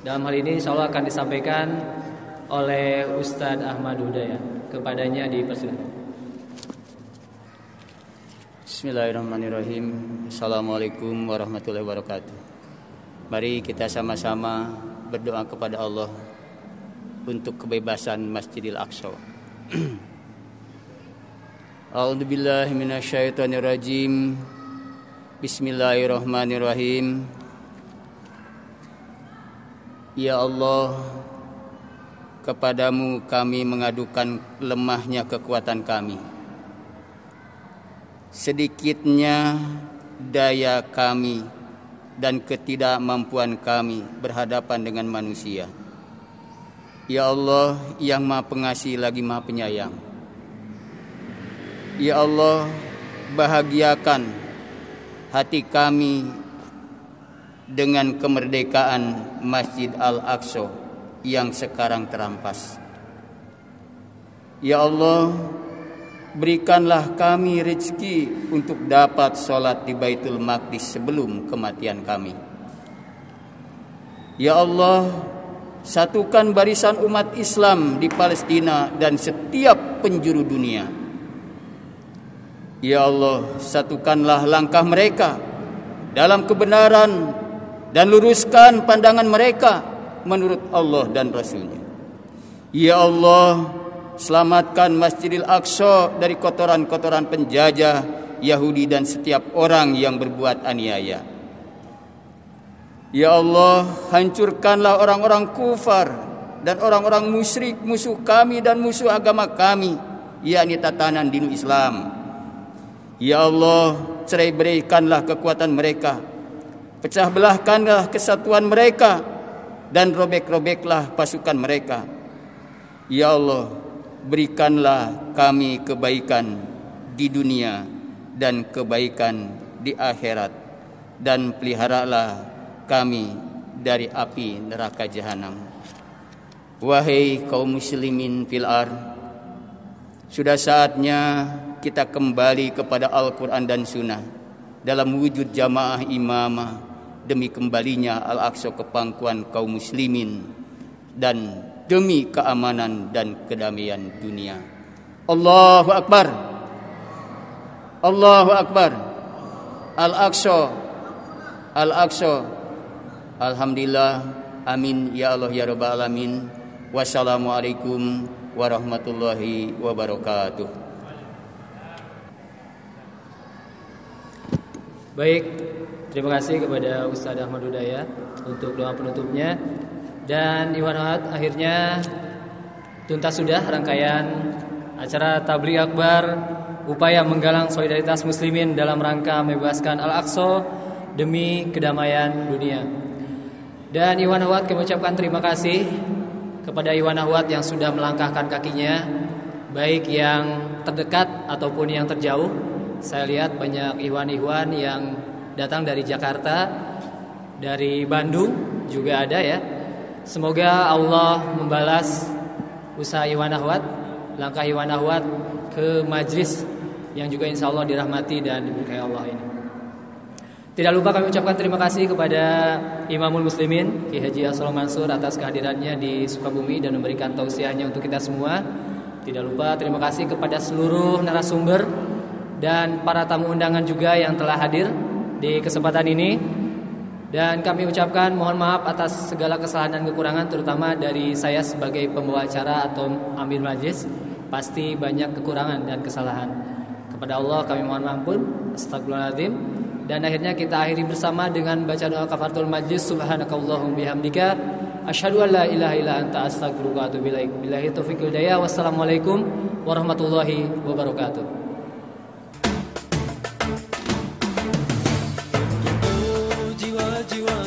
Dalam hal ini insya Allah akan disampaikan oleh Ustadz Ahmad Hudayat. Kepadanya dipersilakan. Bismillahirrahmanirrahim. Assalamualaikum warahmatullahi wabarakatuh. Mari kita sama-sama berdoa kepada Allah untuk kebebasan Masjidil Aqsa. A'udzubillahi minasyaitonirrajim. Bismillahirrahmanirrahim. Ya Allah, kepadamu kami mengadukan lemahnya kekuatan kami. Sedikitnya daya kami dan ketidakmampuan kami berhadapan dengan manusia. Ya Allah yang Maha Pengasih lagi Maha Penyayang. Ya Allah, bahagiakan hati kami dengan kemerdekaan Masjid Al-Aqsa yang sekarang terampas. Ya Allah, berikanlah kami rezeki untuk dapat sholat di Baitul Maqdis sebelum kematian kami. Ya Allah, satukan barisan umat Islam di Palestina dan setiap penjuru dunia. Ya Allah, satukanlah langkah mereka dalam kebenaran dan luruskan pandangan mereka menurut Allah dan Rasul-Nya. Ya Allah, selamatkan Masjidil Aqsa dari kotoran-kotoran penjajah Yahudi dan setiap orang yang berbuat aniaya. Ya Allah, hancurkanlah orang-orang kufar dan orang-orang musyrik, musuh kami dan musuh agama kami, yakni tatanan dinu Islam. Ya Allah, cerai-beraikanlah kekuatan mereka, pecah belahkanlah kesatuan mereka, dan robek-robeklah pasukan mereka. Ya Allah, berikanlah kami kebaikan di dunia dan kebaikan di akhirat, dan peliharalah kami dari api neraka jahanam. Wahai kaum muslimin fil ard, sudah saatnya kita kembali kepada Al-Quran dan Sunnah dalam wujud jamaah imamah demi kembalinya Al-Aqsa ke pangkuan kaum muslimin dan demi keamanan dan kedamaian dunia. Allahu Akbar, Allahu Akbar. Al-Aqsa, Al-Aqsa. Alhamdulillah, amin ya Allah ya Rabbal alamin. Wassalamualaikum warahmatullahi wabarakatuh. Baik, terima kasih kepada Ustaz Ahmad Hudayat untuk doa penutupnya. Dan Iwan Ahad, akhirnya tuntas sudah rangkaian acara Tabligh Akbar, upaya menggalang solidaritas muslimin dalam rangka membebaskan Al-Aqsa demi kedamaian dunia. Dan Iwan Ahad, kami ucapkan terima kasih kepada Iwan Ahad yang sudah melangkahkan kakinya, baik yang terdekat ataupun yang terjauh. Saya lihat banyak Iwan-Iwan yang datang dari Jakarta, dari Bandung juga ada ya. Semoga Allah membalas usaha Iwan Ahad, langkah Iwan Ahad ke majlis yang juga insya Allah dirahmati dan diberkahi Allah ini. Tidak lupa kami ucapkan terima kasih kepada Imamul Muslimin Ki Haji Asrul Mansur atas kehadirannya di Sukabumi dan memberikan tausiahnya untuk kita semua. Tidak lupa terima kasih kepada seluruh narasumber dan para tamu undangan juga yang telah hadir di kesempatan ini. Dan kami ucapkan mohon maaf atas segala kesalahan dan kekurangan, terutama dari saya sebagai pembawa acara atau amir majlis. Pasti banyak kekurangan dan kesalahan. Kepada Allah kami mohon ampun. Astagfirullahaladzim. Dan akhirnya kita akhiri bersama dengan baca doa kafaratul majlis. Subhanakallahumma bihamdika asyhadu an la ilaha illa anta astaghfiruka wa atubu ilaik. Billahi taufiq wal hidayah. Wassalamualaikum warahmatullahi wabarakatuh. Jiwa-jiwa